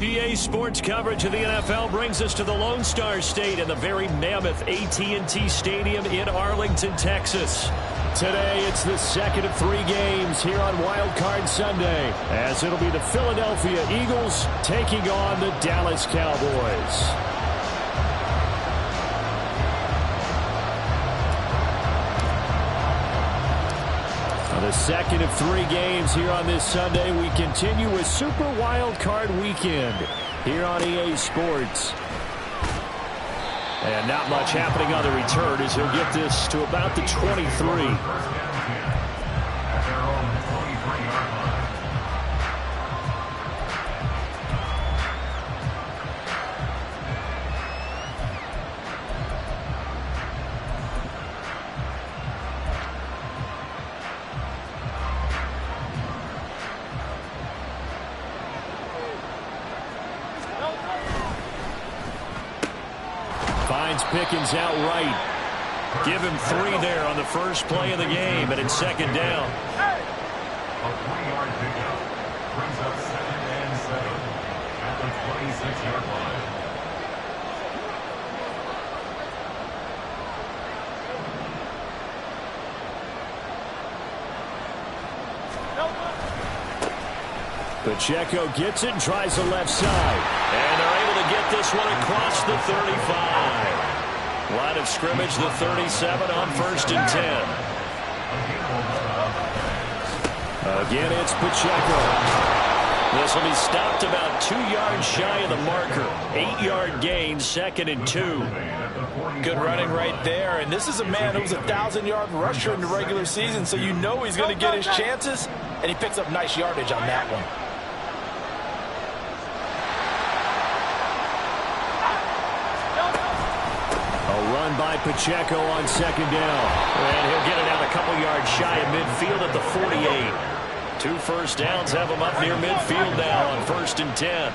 EA Sports coverage of the NFL brings us to the Lone Star State in the very mammoth AT&T Stadium in Arlington, Texas. Today, it's the second of 3 games here on Wild Card Sunday, as it'll be the Philadelphia Eagles taking on the Dallas Cowboys. The second of 3 games here on this Sunday. We continue with Super Wild Card Weekend here on EA Sports. And not much happening on the return as he'll get this to about the 23. Pickens out right. Give him 3 there on the first play of the game, and it's second down. A 3-yard pickup brings up 2nd and 7 at the 26-yard line. Pacheco gets it and tries the left side. And they're able to get this one across the 35. Line of scrimmage, the 37 on 1st and 10. Again, it's Pacheco. This will be stopped about 2 yards shy of the marker. 8-yard gain, 2nd and 2. Good running right there. And this is a man who was a 1,000-yard rusher in the regular season, so you know he's going to get his chances. And he picks up nice yardage on that one. By Pacheco on 2nd down. And he'll get it out a couple yards shy of midfield at the 48. 2 first downs have him up near midfield now on 1st and 10.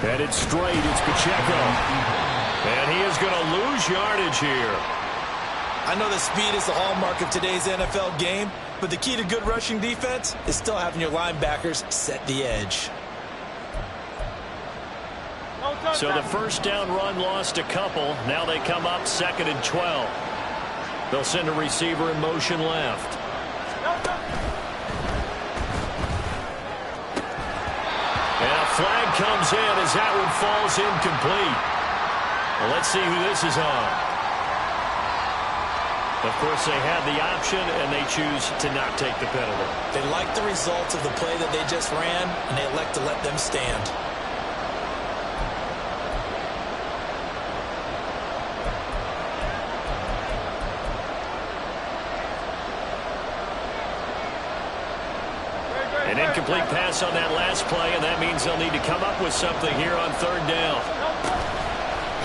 Headed straight, it's Pacheco. And he is going to lose yardage here. I know that speed is the hallmark of today's NFL game, but the key to good rushing defense is still having your linebackers set the edge. So the first down run lost a couple. Now they come up 2nd and 12. They'll send a receiver in motion left. And a flag comes in as that one falls incomplete. Well, let's see who this is on. Of course, they had the option, and they choose to not take the penalty. They like the results of the play that they just ran, and they elect to let them stand. An incomplete pass on that last play, and that means they'll need to come up with something here on 3rd down.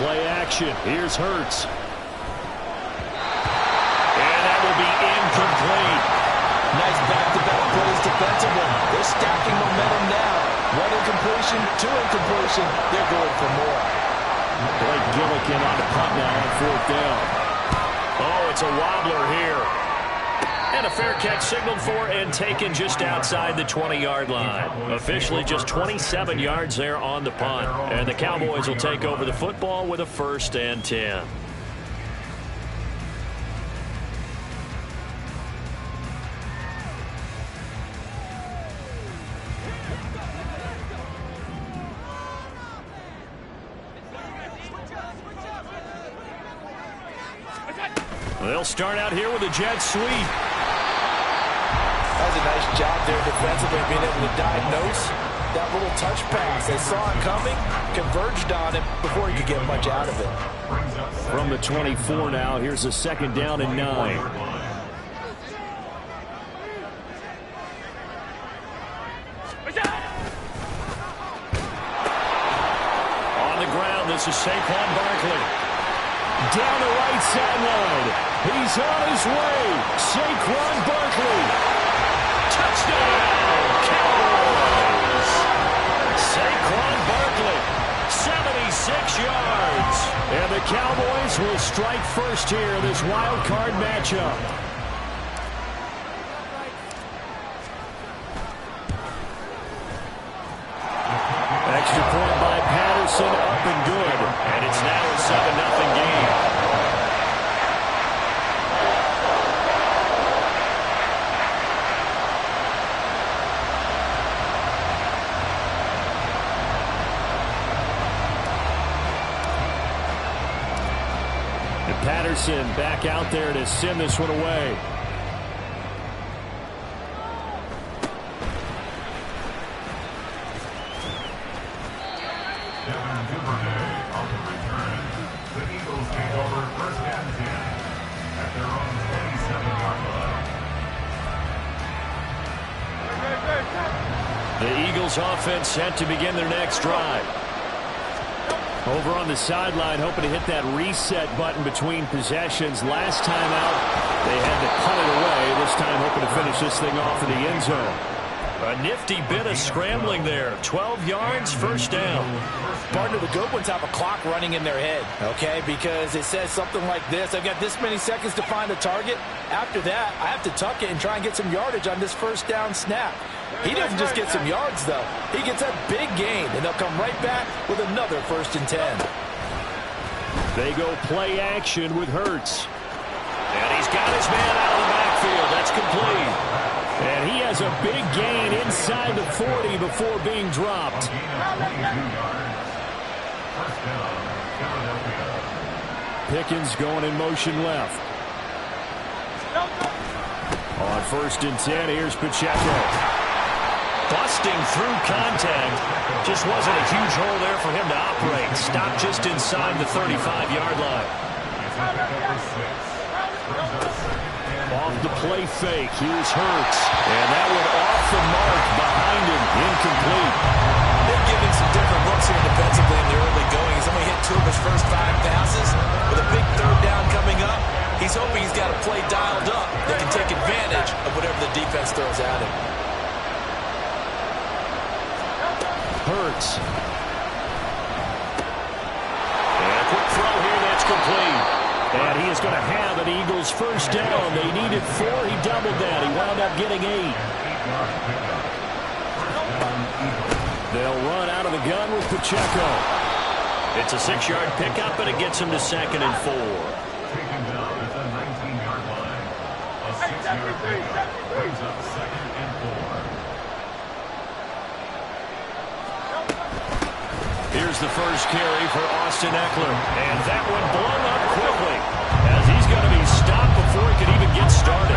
Play action. Here's Hurts. And that will be incomplete. Nice back-to-back plays defensively. They're stacking momentum now. 1 incompletion, 2 incompletion. They're going for more. Blake Gillikin on the punt now on 4th down. Oh, it's a wobbler here. And a fair catch signaled for and taken just outside the 20-yard line. Officially just 27 yards there on the punt. And the Cowboys will take over the football with a 1st and 10. They'll start out here with a jet sweep. That was a nice job there defensively, being able to diagnose that little touch pass. They saw it coming, converged on it before he could get much out of it. From the 24 now, here's a 2nd down and 9. On the ground, this is Saquon Barkley. Down the right sideline. He's on his way. Saquon Barkley. Touchdown, Cowboys. Saquon Barkley, 76 yards. And the Cowboys will strike first here in this wild card matchup. Patterson back out there to send this one away. The Eagles offense set to begin their next drive. Over on the sideline, hoping to hit that reset button between possessions. Last time out, they had to punt it away. This time, hoping to finish this thing off in the end zone. A nifty bit of scrambling there. 12 yards, first down. Partner, the good ones have a clock running in their head, okay? Because it says something like this. I've got this many seconds to find a target. After that, I have to tuck it and try and get some yardage on this first down snap. He doesn't just get some yards, though. He gets a big gain, and they'll come right back with another 1st and 10. They go play action with Hurts. And he's got his man out of the backfield. That's complete. And he has a big gain inside the 40 before being dropped. Pickens going in motion left. On 1st and 10, here's Pacheco. Busting through contact. Just wasn't a huge hole there for him to operate. Stopped just inside the 35-yard line. Off the play fake. Here's Hurts. And that one off the mark behind him. Incomplete. They're giving some different looks here defensively in the early going. He's only hit 2 of his first 5 passes. With a big 3rd down coming up, he's hoping he's got a play dialed up that can take advantage of whatever the defense throws at him. Hurts. And a quick throw here that's complete. And he is going to have an Eagles first down. They needed 4. He doubled that. He wound up getting 8. They'll run out of the gun with Pacheco. It's a 6-yard pickup, and it gets him to 2nd and 4. Taken down at the 19-yard line. A 6-yard pickup brings up 2nd and 4. Here's the first carry for Austin Eckler. And that one blown up quickly as he's going to be stopped before he could even get started.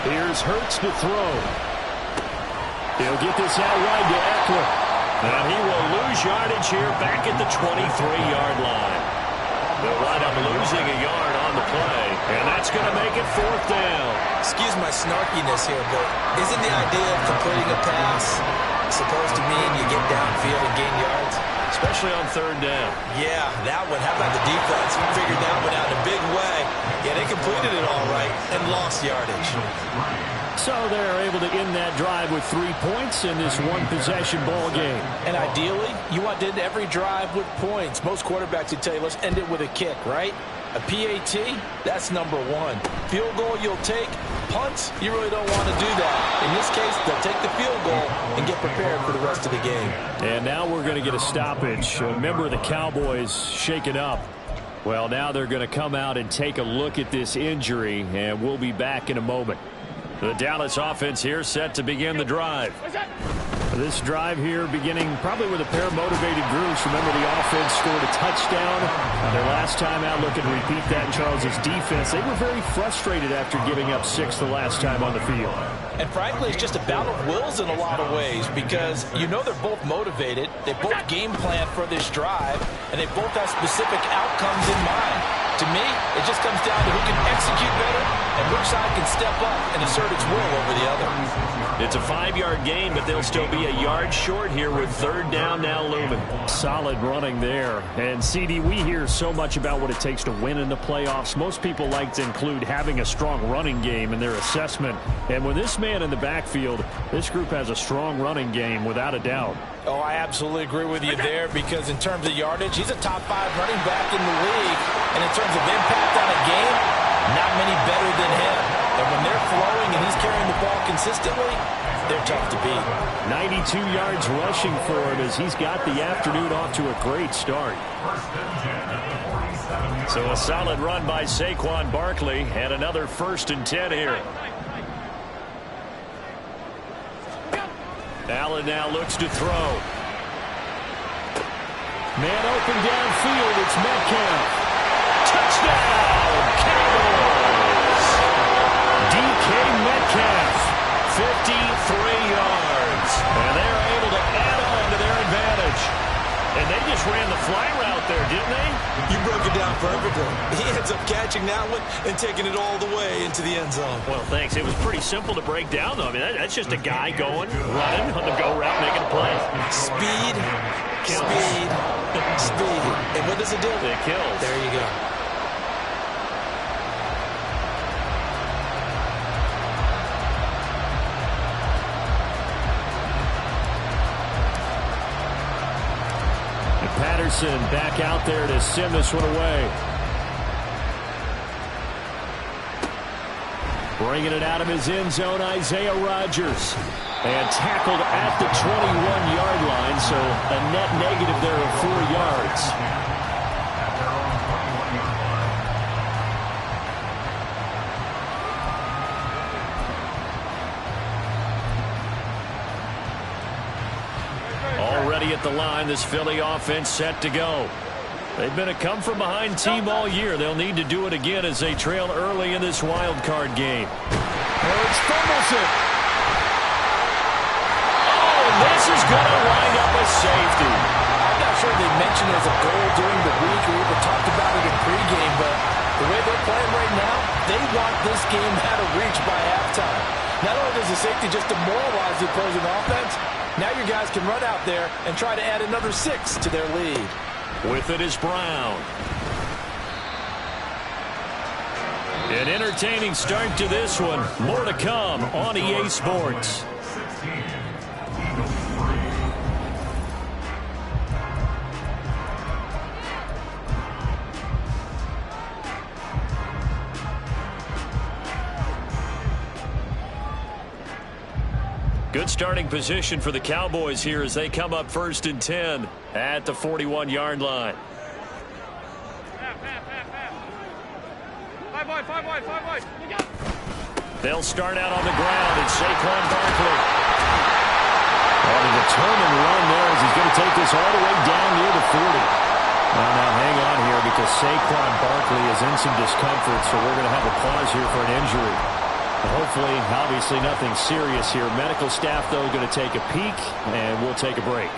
Here's Hurts to throw. He'll get this out wide to Eckler. And he will lose yardage here back at the 23-yard line. They'll wind up losing a yard on the play. And that's going to make it 4th down. Excuse my snarkiness here, but isn't the idea of completing a pass supposed to mean you get downfield and gain yards? Especially on 3rd down. Yeah, that one. How about the defense? Figured that one out in a big way. Yeah, they completed it all right and lost yardage. So they're able to end that drive with 3 points in this one-possession ball game. And ideally, you want to end every drive with points. Most quarterbacks would tell you, let's end it with a kick, right? A PAT, that's number 1. Field goal you'll take. Punts, you really don't want to do that. In this case, they'll take the field goal and get prepared for the rest of the game. And now we're going to get a stoppage. A member of the Cowboys shaken up. Well, now they're going to come out and take a look at this injury, and we'll be back in a moment. The Dallas offense here set to begin the drive. This drive here beginning probably with a pair of motivated groups. Remember, the offense scored a touchdown. Their last time out, looking to repeat that in Charles's defense. They were very frustrated after giving up 6 the last time on the field. And frankly, it's just a battle of wills in a lot of ways because you know they're both motivated. They both game plan for this drive, and they both have specific outcomes in mind. To me, it just comes down to who can execute better and which side can step up and assert its will over the other. It's a 5-yard gain, but they'll still be a yard short here with 3rd down now looming. Solid running there. And, CD, we hear so much about what it takes to win in the playoffs. Most people like to include having a strong running game in their assessment. And with this man in the backfield, this group has a strong running game without a doubt. Oh, I absolutely agree with you there because in terms of yardage, he's a top 5 running back in the league. And in terms of impact on a game, not many better than him. And when they're flowing and he's carrying the ball consistently, they're tough to beat. 92 yards rushing for him as he's got the afternoon off to a great start. So a solid run by Saquon Barkley and another 1st and 10 here. Allen now looks to throw. Man open downfield, it's Metcalf. Touchdown, Cowboys! DK Metcalf, 53 yards. And they're able to add on to their advantage. And they just ran the fly route there, didn't they? You broke it down perfectly. He ends up catching that one and taking it all the way into the end zone. Well, thanks. It was pretty simple to break down, though. I mean, that's just a guy going, running on the go route, making a play. Speed, speed, speed. And what does it do? It kills. There you go. Patterson back out there to send this one away. Bringing it out of his end zone, Isaiah Rodgers. And tackled at the 21-yard line, so a net negative there of 4 yards. Already at the line, this Philly offense set to go. They've been a come-from-behind team all year. They'll need to do it again as they trail early in this wild card game. Hurts fumbles it. Oh, this is going to wind up a safety. I'm not sure they mentioned it as a goal during the week. We even talked about it in pregame, but the way they're playing right now, they want this game out of reach by halftime. Not only does the safety just demoralize the opposing offense, now your guys can run out there and try to add another 6 to their lead. With it is Brown. An entertaining start to this one. More to come on EA Sports. Good starting position for the Cowboys here as they come up 1st and 10 at the 41-yard line. They'll start out on the ground, and Saquon Barkley. On a determined run there as he's going to take this all the way down near the 40. Now hang on here because Saquon Barkley is in some discomfort, so we're going to have a pause here for an injury. But hopefully, obviously nothing serious here. Medical staff, though, going to take a peek, and we'll take a break.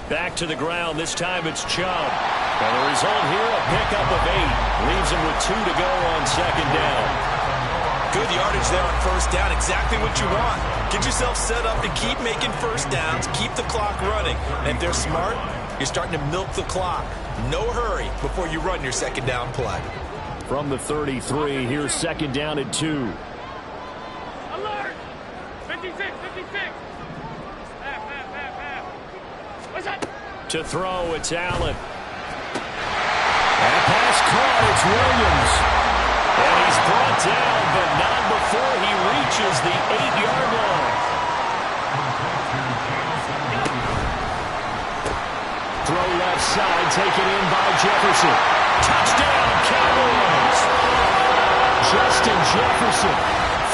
Back to the ground. This time it's Chubb. And the result here, a pickup of 8. Leaves him with 2 to go on 2nd down. Good yardage there on 1st down. Exactly what you want. Get yourself set up to keep making 1st downs. Keep the clock running. And if they're smart, you're starting to milk the clock. No hurry before you run your 2nd down play. From the 33, here's 2nd down and 2. Alert! 56, 56. What's that? To throw, it's Allen. And pass caught, it's Williams. And he's brought down, but not before he reaches the 8-yard line. Throw left side, taken in by Jefferson. Touchdown, Cowboys! Justin Jefferson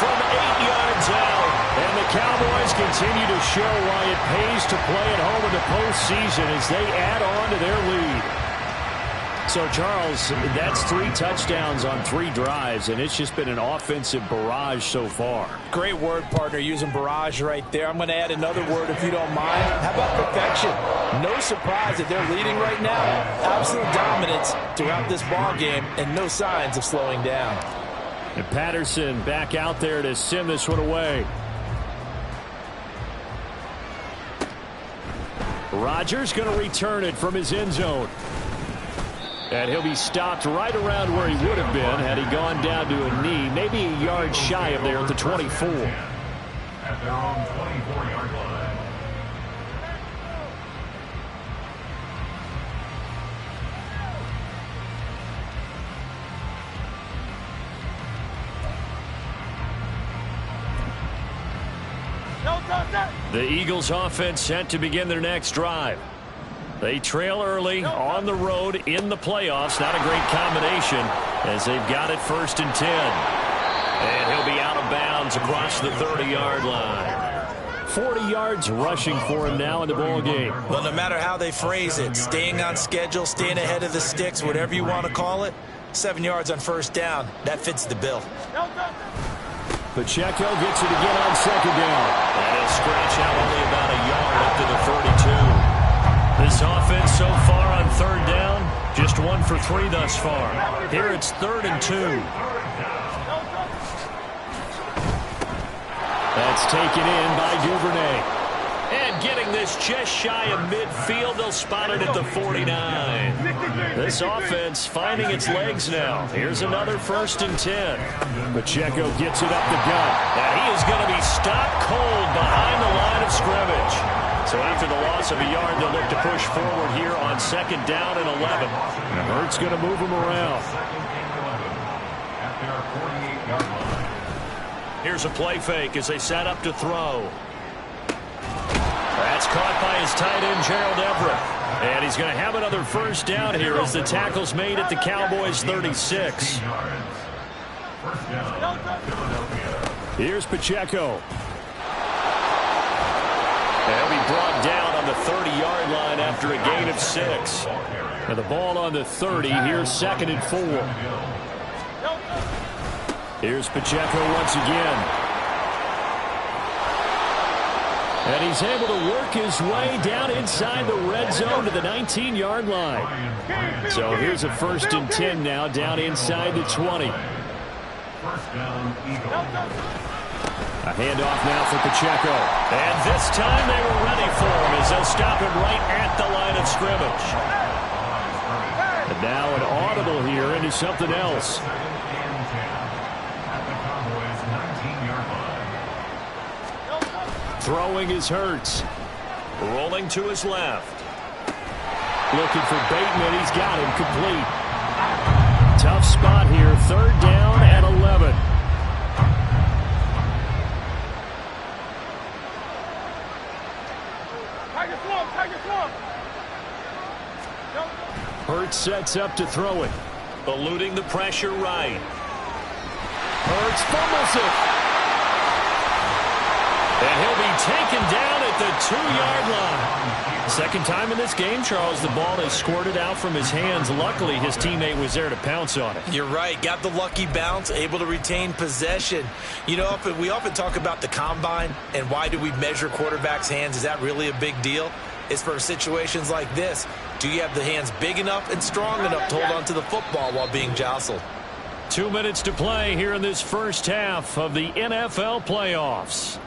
from 8 yards out. And the Cowboys continue to show why it pays to play at home in the postseason as they add on to their lead. So, Charles, that's 3 touchdowns on 3 drives, and it's just been an offensive barrage so far. Great word, partner, using barrage right there. I'm going to add another word if you don't mind. How about perfection? No surprise that they're leading right now. Absolute dominance throughout this ball game and no signs of slowing down. And Patterson back out there to send this one away. Rodgers going to return it from his end zone. And he'll be stopped right around where he would have been had he gone down to a knee, maybe a yard shy of there at the 24. At their own 24-yard line. The Eagles offense set to begin their next drive. They trail early on the road in the playoffs. Not a great combination as they've got it 1st and 10. And he'll be out of bounds across the 30-yard line. 40 yards rushing for him now in the ball game. Well, no matter how they phrase it, staying on schedule, staying ahead of the sticks, whatever you want to call it, 7 yards on first down, that fits the bill. Pacheco gets it again on second down. And he'll scratch out only about a yard up to the 32. This offense so far on third down, just 1 for 3 thus far. Here it's 3rd and 2. That's taken in by Duvernay. And getting this just shy of midfield, they'll spot it at the 49. This offense finding its legs now. Here's another 1st and 10. Pacheco gets it up the gut. And he is going to be stopped cold behind the line of scrimmage. So after the loss of a yard, they'll look to push forward here on 2nd down and 11. And Hurts going to move him around. Here's a play fake as they set up to throw. That's caught by his tight end, Gerald Everett. And he's going to have another 1st down here as the tackle's made at the Cowboys' 36. Here's Pacheco. And he'll be brought down on the 30-yard line after a gain of 6. And the ball on the 30. Here's 2nd and 4. Here's Pacheco once again. And he's able to work his way down inside the red zone to the 19-yard line. So here's a 1st and 10 now down inside the 20. A handoff now for Pacheco. And this time they were ready for him as they'll stop him right at the line of scrimmage. And now an audible here into something else. Throwing is Hurts. Rolling to his left. Looking for Bateman. He's got him complete. Tough spot here. 3rd down and 11. Hurts sets up to throw it. Eluding the pressure right. Hurts fumbles it. And he'll be taken down at the 2-yard line. Second time in this game, Charles, the ball has squirted out from his hands. Luckily, his teammate was there to pounce on it. You're right. Got the lucky bounce, able to retain possession. You know, we often talk about the combine and why do we measure quarterbacks' hands. Is that really a big deal? It's for situations like this. Do you have the hands big enough and strong enough to hold on to the football while being jostled? 2 minutes to play here in this first half of the NFL playoffs.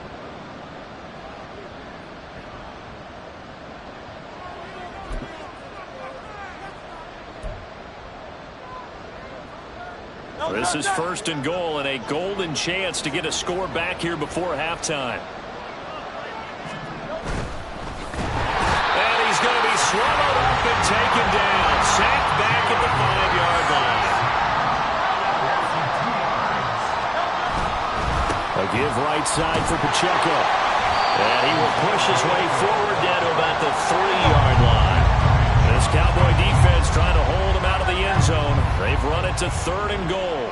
This is 1st and goal and a golden chance to get a score back here before halftime. And he's going to be swallowed up and taken down. Sacked back at the 5-yard line. A give right side for Pacheco. And he will push his way forward down to about the 3-yard line. This Cowboy defense trying to hold him out of the end zone. They've run it to 3rd and goal.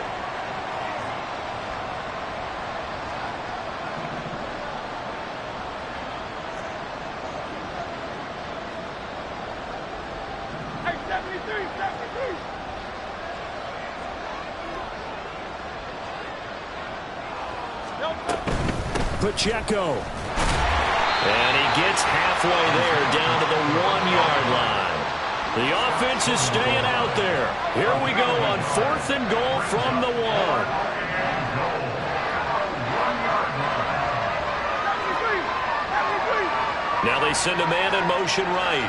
Pacheco. And he gets halfway there down to the 1-yard line. The offense is staying out there. Here we go on 4th and goal from the 1. Now they send a man in motion right.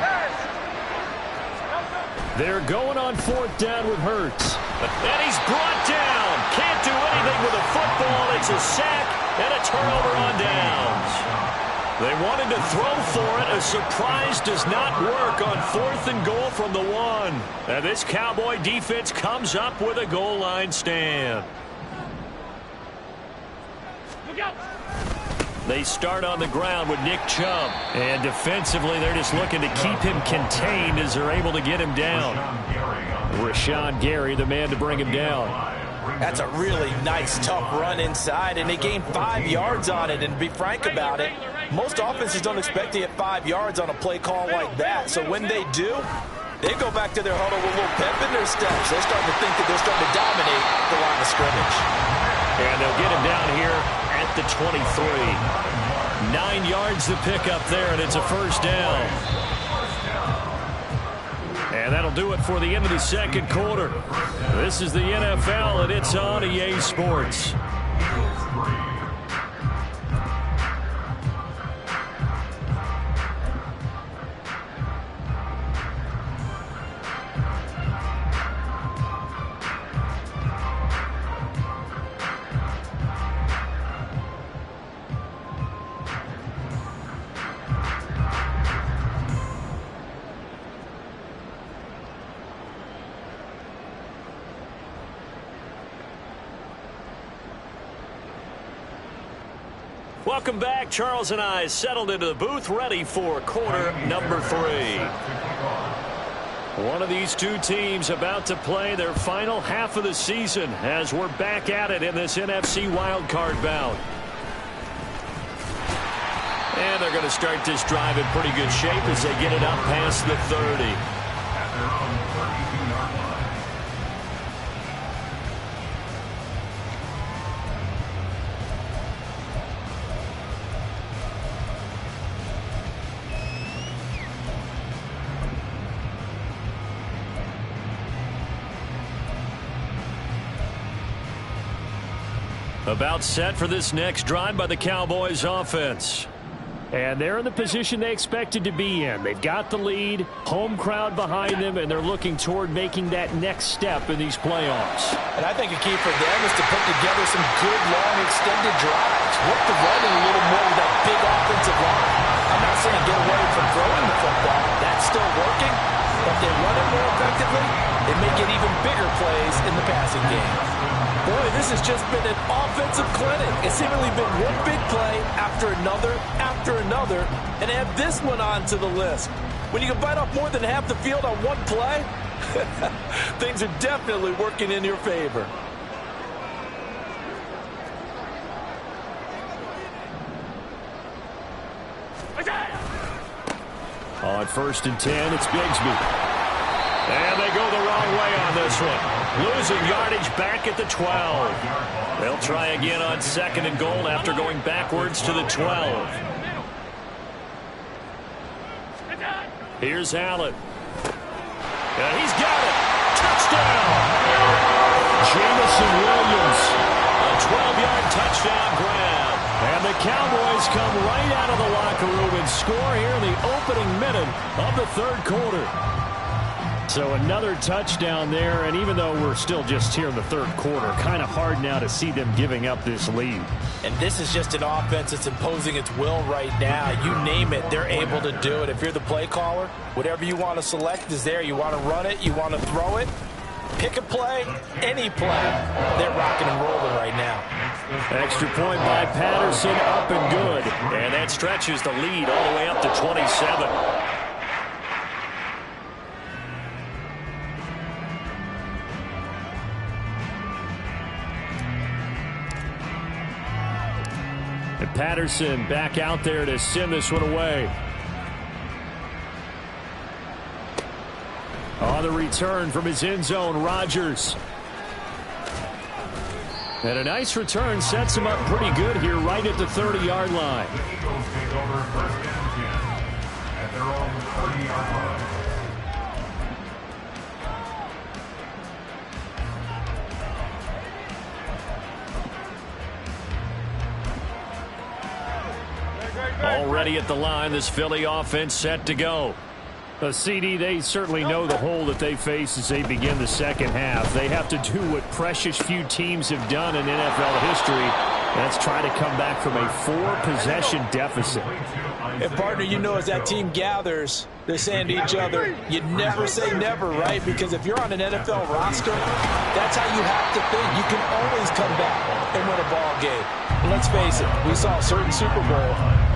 They're going on 4th down with Hurts. And he's brought down. Can't do anything with a football. It's a sack and a turnover on downs. They wanted to throw for it. A surprise does not work on 4th and goal from the 1. And this Cowboy defense comes up with a goal line stand. Look out. They start on the ground with Nick Chubb. And defensively, they're just looking to keep him contained as they're able to get him down. Rashawn Gary, the man to bring him down. That's a really nice, tough run inside, and they gained 5 yards on it. And to be frank about it, Most offenses don't expect to get 5 yards on a play call like that. So when they do, they go back to their huddle with a little pep in their steps. They're starting to think that they're starting to dominate the line of scrimmage. And they'll get him down here at the 23. 9 yards to pick up there, and it's a first down. And that'll do it for the end of the second quarter. This is the NFL, and it's on EA Sports. Welcome back. Charles and I settled into the booth, ready for quarter number 3. One of these two teams about to play their final half of the season as we're back at it in this NFC wildcard bout. And they're going to start this drive in pretty good shape as they get it up past the 30. About set for this next drive by the Cowboys offense. And they're in the position they expected to be in. They've got the lead, home crowd behind them, and they're looking toward making that next step in these playoffs. And I think a key for them is to put together some good, long, extended drives. Work the running a little more with that big offensive line. I'm not saying get away from throwing the football. That's still working. But if they run it more effectively, they may get even bigger plays in the passing game. Boy, this has just been an offensive clinic. It's seemingly been one big play after another, and add this one onto the list. When you can bite off more than half the field on one play, things are definitely working in your favor. On 1st and 10, it's Bigsby. And they go the wrong way on this one. Losing yardage back at the 12. They'll try again on 2nd and goal after going backwards to the 12. Here's Allen. And he's got it. Touchdown. Jamison Williams. A 12-yard touchdown grab. And the Cowboys come right out of the locker room and score here in the opening minute of the 3rd quarter. So another touchdown there, and even though we're still just here in the 3rd quarter, kind of hard now to see them giving up this lead. And this is just an offense that's imposing its will right now. You name it, they're able to do it. If you're the play caller, whatever you want to select is there. You want to run it, you want to throw it, pick a play, any play. They're rocking and rolling right now. Extra point by Patterson, up and good. And that stretches the lead all the way up to 27. And Patterson back out there to send this one away. On the return from his end zone, Rodgers. And a nice return sets him up pretty good here right at the 30-yard line. The Eagles take over 1st and 10 at their own 30-yard line. Already at the line, this Philly offense set to go. The CD, they certainly know the hole that they face as they begin the second half. They have to do what precious few teams have done in NFL history. That's try to come back from a 4-possession deficit. And partner, you know, as that team gathers, they're saying to each other, you never say never, right? Because if you're on an NFL roster, that's how you have to think. You can always come back and win a ball game. And let's face it, we saw a certain Super Bowl,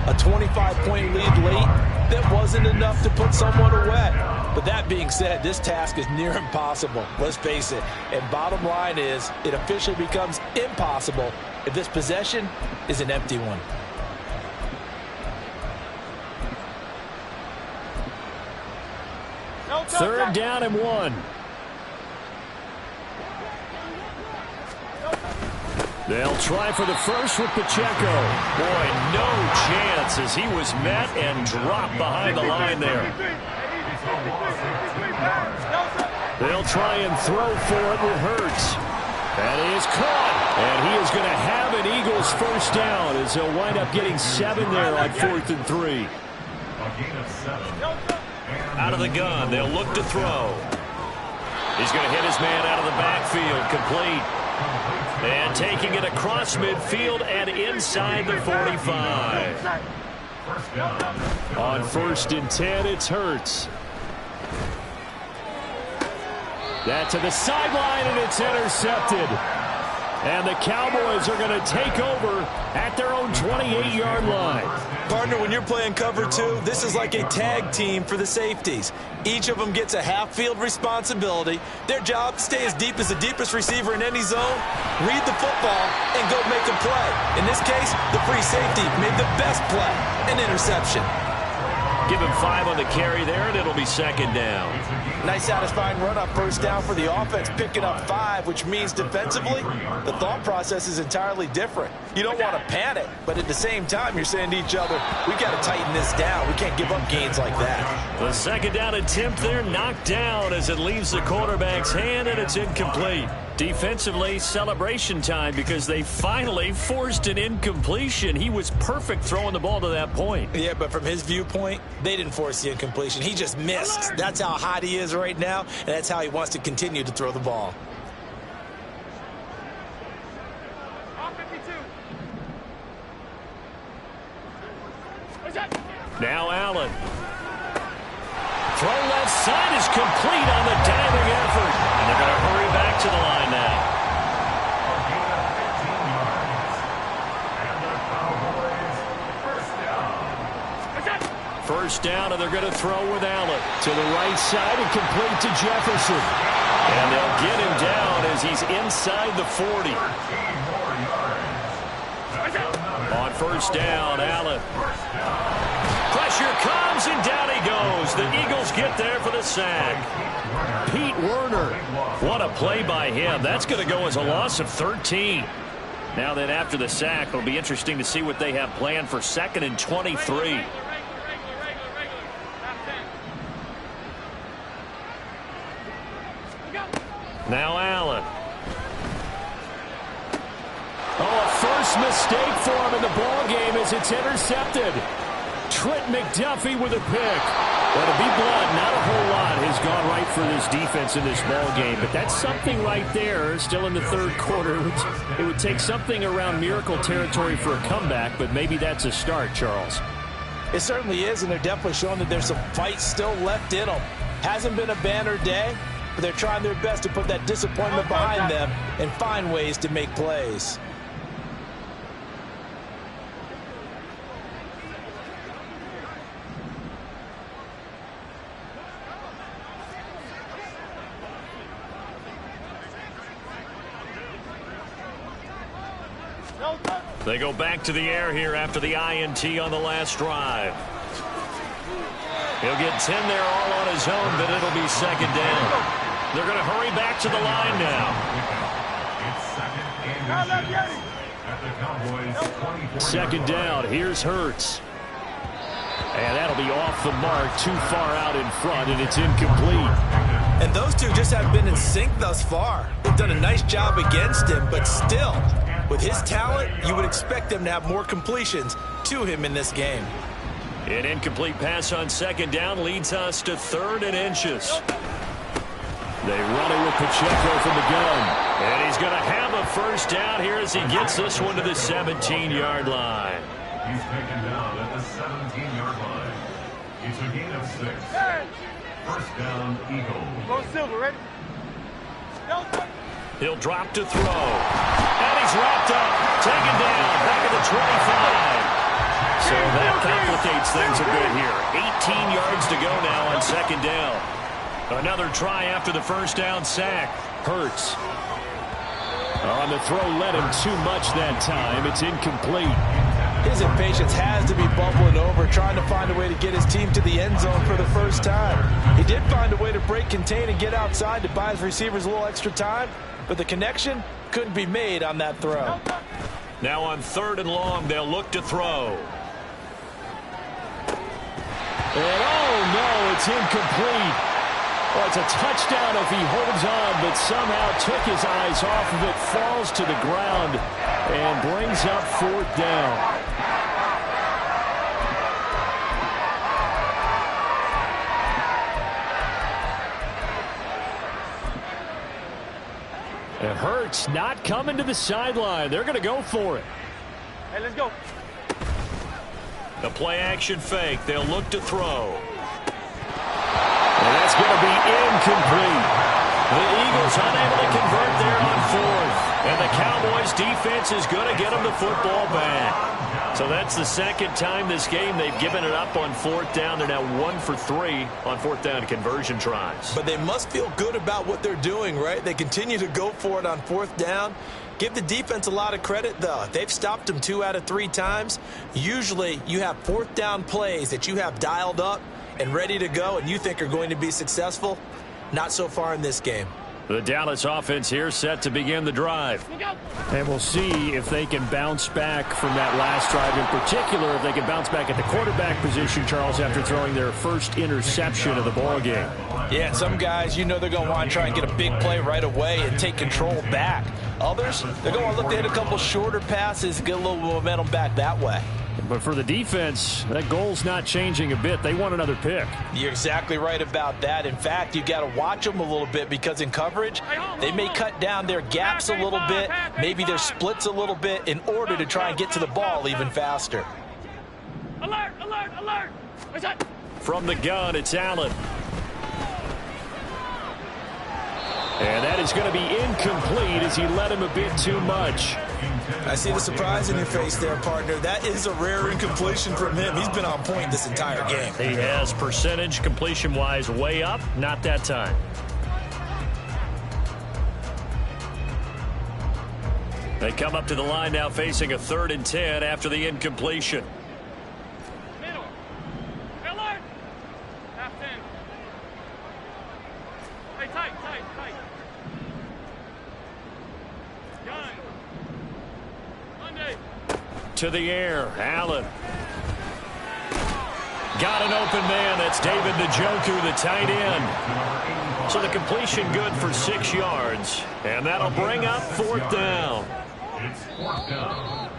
a 25-point lead late, that wasn't enough to put someone away. But that being said, this task is near impossible. Let's face it. And bottom line is, it officially becomes impossible if this possession is an empty one. 3rd down and 1. They'll try for the first with Pacheco. Boy, no chance as he was met and dropped behind the line there. They'll try and throw for it with Hurts. That is caught. And he is going to have an Eagles first down as they'll wind up getting 7 there on 4th and 3. Out of the gun, they'll look to throw. He's going to hit his man out of the backfield, complete. And taking it across midfield and inside the 45. On 1st and 10, it's Hurts. That to the sideline, and it's intercepted. And the Cowboys are going to take over at their own 28-yard line. Partner, when you're playing cover 2, this is like a tag team for the safeties. Each of them gets a half-field responsibility. Their job, stay as deep as the deepest receiver in any zone, read the football, and go make a play. In this case, the free safety made the best play, an interception. Give him 5 on the carry there, and it'll be 2nd down. Nice satisfying run on 1st down for the offense, picking up 5, which means defensively, the thought process is entirely different. You don't want to panic, but at the same time, you're saying to each other, we got to tighten this down. We can't give up gains like that. The 2nd down attempt there knocked down as it leaves the quarterback's hand, and it's incomplete. Defensively, celebration time because they finally forced an incompletion. He was perfect throwing the ball to that point. Yeah, but from his viewpoint, they didn't force the incompletion. He just missed. That's how hot he is right now, and that's how he wants to continue to throw the ball. Now Allen. Throw left side is complete on the diving effort. And they're going to hurry back to the line now. First down, and they're going to throw with Allen. To the right side and complete to Jefferson. And they'll get him down as he's inside the 40. On 1st down, Allen. Pressure comes, and down he goes. The Eagles get there for the sack. Pete Werner. What a play by him. That's going to go as a loss of 13. Now then, after the sack, it'll be interesting to see what they have planned for 2nd and 23. Now Allen. Oh, a first mistake for him in the ball game as it's intercepted. Trent McDuffie with a pick. Well, to be blunt, not a whole lot has gone right for this defense in this ball game, but that's something right there. Still in the 3rd quarter. It would take something around miracle territory for a comeback, but maybe that's a start, Charles. It certainly is, and they're definitely showing that there's some fight still left in them. Hasn't been a banner day, but they're trying their best to put that disappointment behind them and find ways to make plays. They go back to the air here after the INT on the last drive. He'll get 10 there all on his own, but it'll be 2nd down. They're going to hurry back to the line now. It's 2nd down. Here's Hurts. And that'll be off the mark, too far out in front, and it's incomplete. And those two just have been in sync thus far. They've done a nice job against him, but still, with his talent, you would expect them to have more completions to him in this game. An incomplete pass on 2nd down leads us to 3rd and inches. They run it with Pacheco from the gun. And he's going to have a first down here as he gets this one to the 17-yard line. He's taken down at the 17-yard line. It's a gain of 6. First down, Eagles. Go Silver, ready? He'll drop to throw. And he's wrapped up. Taken down. Back at the 25. So that complicates things a bit here. 18 yards to go now on 2nd down. Another try after the first down sack. Hurts. On the throw, led him too much that time. It's incomplete. His impatience has to be bubbling over, trying to find a way to get his team to the end zone for the first time. He did find a way to break contain and get outside to buy his receivers a little extra time, but the connection couldn't be made on that throw. Now on 3rd and long, they'll look to throw. And oh no, it's incomplete. Well, it's a touchdown if he holds on, but somehow took his eyes off of it, falls to the ground, and brings up 4th down. And Hurts not coming to the sideline. They're going to go for it. Hey, let's go. The play action fake. They'll look to throw. And that's going to be incomplete. The Eagles unable to convert there on 4th. And the Cowboys defense is going to get them the football back. So that's the 2nd time this game they've given it up on 4th down. They're now 1 for 3 on 4th down conversion tries. But they must feel good about what they're doing, right? They continue to go for it on 4th down. Give the defense a lot of credit, though. They've stopped them 2 out of 3 times. Usually you have 4th down plays that you have dialed up and ready to go and you think are going to be successful. Not so far in this game. The Dallas offense here set to begin the drive. And we'll see if they can bounce back from that last drive. In particular, if they can bounce back at the quarterback position, Charles, after throwing their first interception of the ball game. Yeah, some guys, you know they're going to want to try and get a big play right away and take control back. Others, they're going to look to hit a couple shorter passes, get a little momentum back that way. But for the defense, that goal's not changing a bit. They want another pick. You're exactly right about that. In fact, you got to watch them a little bit because in coverage, they may cut down their gaps a little bit, maybe their splits a little bit in order to try and get to the ball even faster. Alert, alert, alert. What's that? From the gun, it's Allen. And that is going to be incomplete as he led him a bit too much. I see the surprise in your face there, partner. That is a rare incompletion from him. He's been on point this entire game. He has percentage completion-wise way up. Not that time. They come up to the line now facing a 3rd and 10 after the incompletion. Middle. Alert. Half 10. Hey, tight, tight, tight. Gun. Monday. To the air, Allen. Got an open man. That's David Njoku, the tight end. So the completion good for 6 yards. And that'll bring up 4th down. It's 4th down.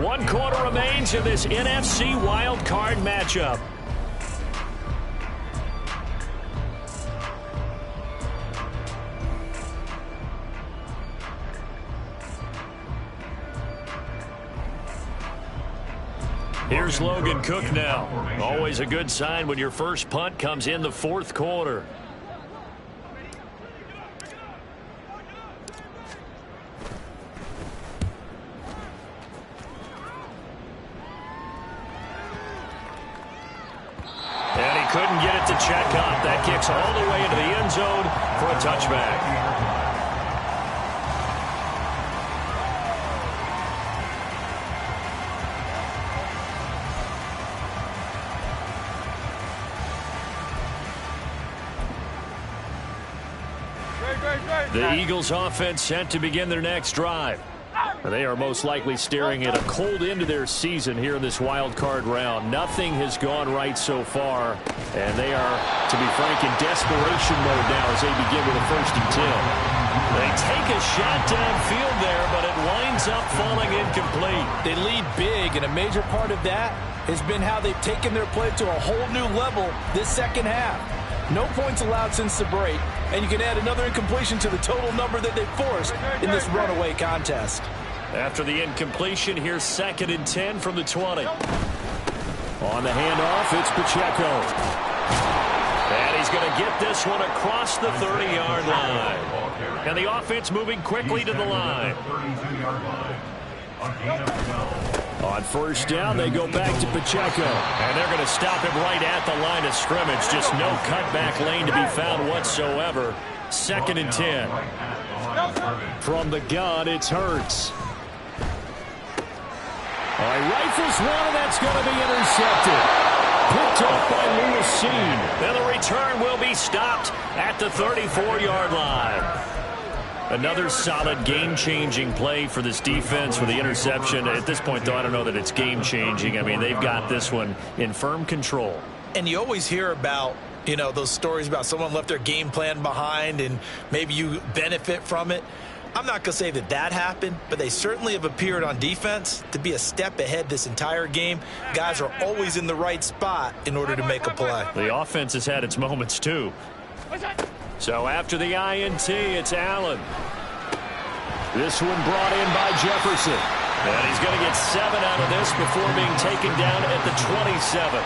1 quarter remains in this NFC wild card matchup. Here's Logan Cook now. Always a good sign when your first punt comes in the 4th quarter. And he couldn't get it to check up. That kicks all the way into the end zone for a touchback. The Eagles offense set to begin their next drive. They are most likely staring at a cold end of their season here in this wild card round. Nothing has gone right so far, and they are, to be frank, in desperation mode now as they begin with a 1st and 10. They take a shot downfield there, but it winds up falling incomplete. They lead big, and a major part of that has been how they've taken their play to a whole new level this 2nd half. No points allowed since the break, and you can add another incompletion to the total number that they've forced in this runaway contest. After the incompletion, here's 2nd and 10 from the 20. On the handoff, it's Pacheco. And he's going to get this one across the 30-yard line. And the offense moving quickly to the line. On 1st down, they go back to Pacheco. And they're going to stop him right at the line of scrimmage. Just no cutback lane to be found whatsoever. 2nd and 10. From the gun, it's Hurts. All right, rifles one, and that's going to be intercepted. Picked off by Lewis. And the return will be stopped at the 34-yard line. Another solid game-changing play for this defense for the interception. At this point, though, I don't know that it's game-changing. I mean, they've got this one in firm control. And you always hear about, you know, those stories about someone left their game plan behind and maybe you benefit from it. I'm not going to say that that happened, but they certainly have appeared on defense to be a step ahead this entire game. Guys are always in the right spot in order to make a play. The offense has had its moments, too. So after the INT, it's Allen. This one brought in by Jefferson. And he's going to get 7 out of this before being taken down at the 27.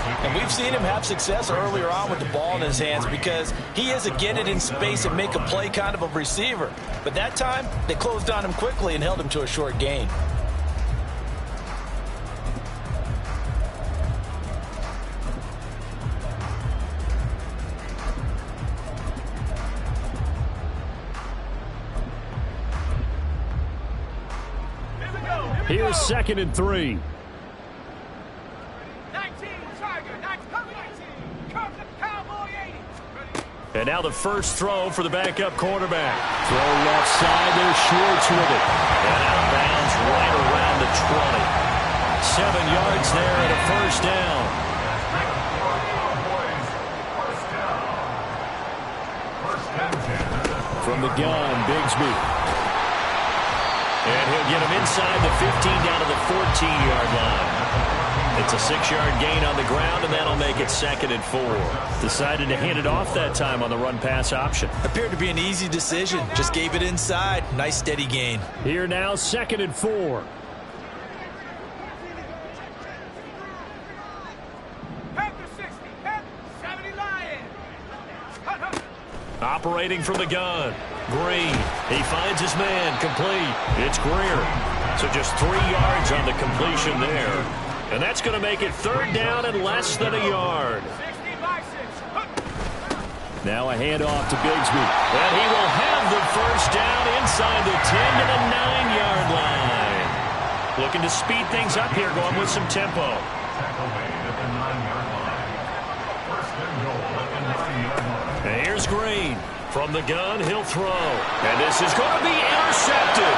And we've seen him have success earlier on with the ball in his hands because he is a get it in space and make a play kind of a receiver. But that time, they closed on him quickly and held him to a short gain. Here's 2nd and 3. 19, Tiger, 19, come the Cowboy 80. And now the first throw for the backup quarterback. Throw left side, there's Schwartz with it. And out of bounds right around the 20. 7 yards there and a first down. From the gun, Bigsby. And he'll get him inside the 15 down to the 14-yard line. It's a 6-yard gain on the ground, and that'll make it 2nd and 4. Decided to hand it off that time on the run-pass option. Appeared to be an easy decision. Just gave it inside. Nice, steady gain. Here now, 2nd and 4. Panther 60, Panther 70 Lions. Operating from the gun. Green. He finds his man. Complete. It's Greer. So just 3 yards on the completion there. And that's going to make it 3rd down and less than a yard. 60 by 6. Now a handoff to Bigsby. And he will have the first down inside the 10 to the 9-yard line. Looking to speed things up here, going with some tempo. And here's Green. From the gun, he'll throw. And this is going to be intercepted.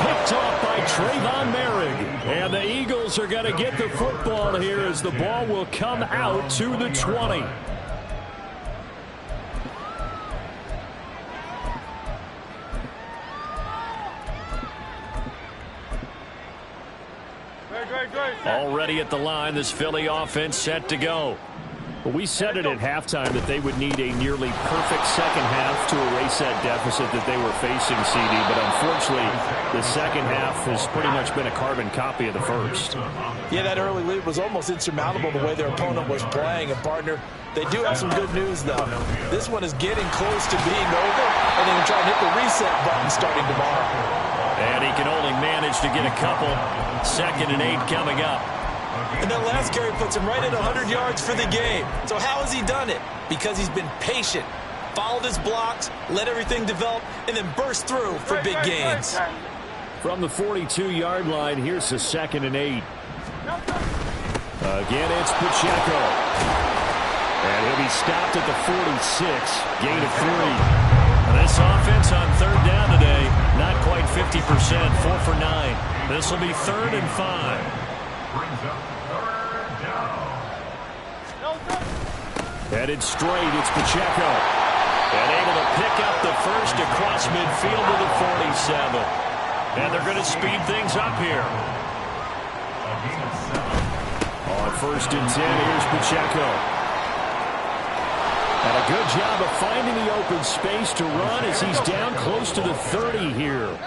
Picked off by Trayvon Merrick. And the Eagles are going to get the football here as the ball will come out to the 20. Already at the line, this Philly offense set to go. Well, we said it at halftime that they would need a nearly perfect second half to erase that deficit that they were facing, CD. But unfortunately, the second half has pretty much been a carbon copy of the first. Yeah, that early lead was almost insurmountable the way their opponent was playing. And, partner, they do have some good news, though. This one is getting close to being over, and they can try and hit the reset button starting tomorrow. And he can only manage to get a couple. 2nd and 8 coming up. And that last carry puts him right at 100 yards for the game. So how has he done it? Because he's been patient, followed his blocks, let everything develop, and then burst through for big gains. From the 42-yard line, here's the 2nd and 8. Again, it's Pacheco. And he'll be stopped at the 46, gain of 3. This offense on 3rd down today, not quite 50%, 4 for 9. This will be 3rd and 5. Headed straight, it's Pacheco. And able to pick up the first across midfield to the 47. And they're going to speed things up here. On 1st and 10, here's Pacheco. And a good job of finding the open space to run as he's down close to the 30 here.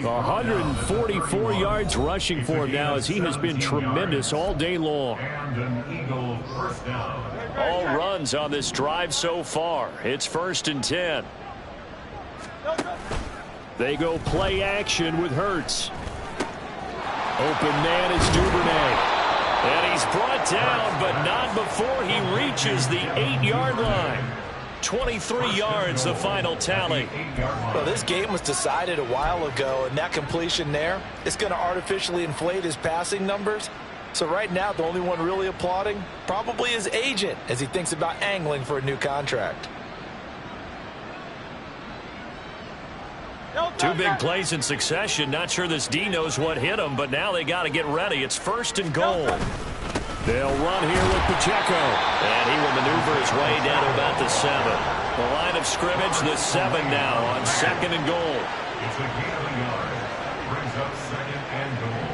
144 yards rushing for him now as he has been tremendous all day long. All runs on this drive so far. It's 1st and 10. They go play action with Hurts. Open man is Duvernay. And he's brought down, but not before he reaches the 8-yard line. 23 yards, the final tally. Well, this game was decided a while ago, and that completion there is going to artificially inflate his passing numbers. So right now, the only one really applauding probably his agent as he thinks about angling for a new contract. Two big plays in succession. Not sure this D knows what hit him, but now they got to get ready. It's 1st and goal. They'll run here with Pacheco. And he will maneuver his way down to about the 7. The line of scrimmage, the 7 now on 2nd and goal. It's a gain of a yard. Brings up 2nd and goal.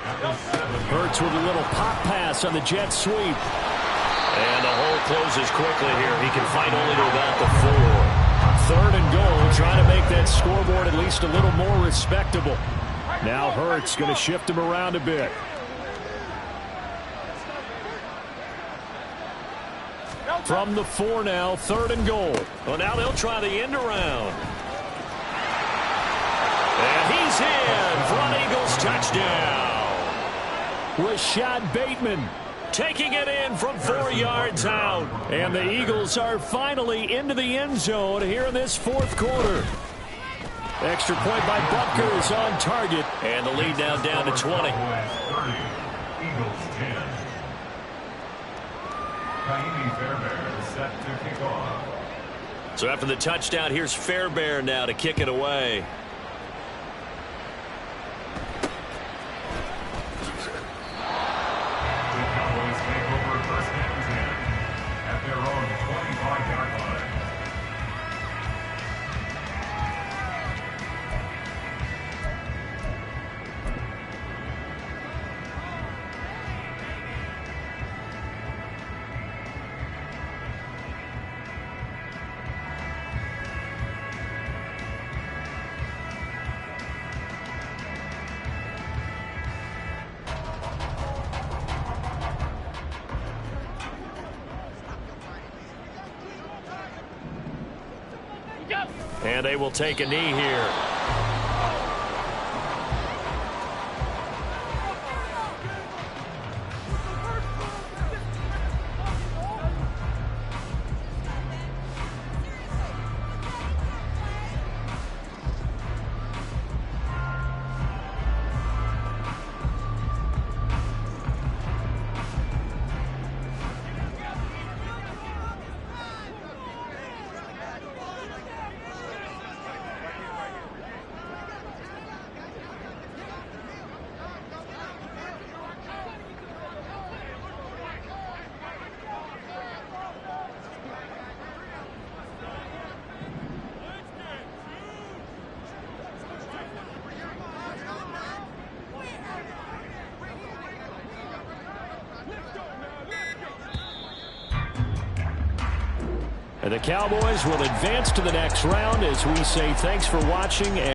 At the 7. Hurts with a little pop pass on the jet sweep. And the hole closes quickly here. He can fight only to about the 4. 3rd and goal, trying to make that scoreboard at least a little more respectable. Now Hurts going to shift him around a bit. From the 4 now, 3rd and goal. Well, now they'll try the end around. And he's in. Front Eagles touchdown. Rashad Bateman taking it in from 4 yards out. And the Eagles are finally into the end zone here in this 4th quarter. Extra point by Butker is on target. And the lead now down to 20. Eagles 10. Fairbairn set to kick off. So after the touchdown, here's Fairbairn now to kick it away. The Cowboys take over 1st and 10 at their own 25-yard line. And they will take a knee here. And the Cowboys will advance to the next round as we say thanks for watching.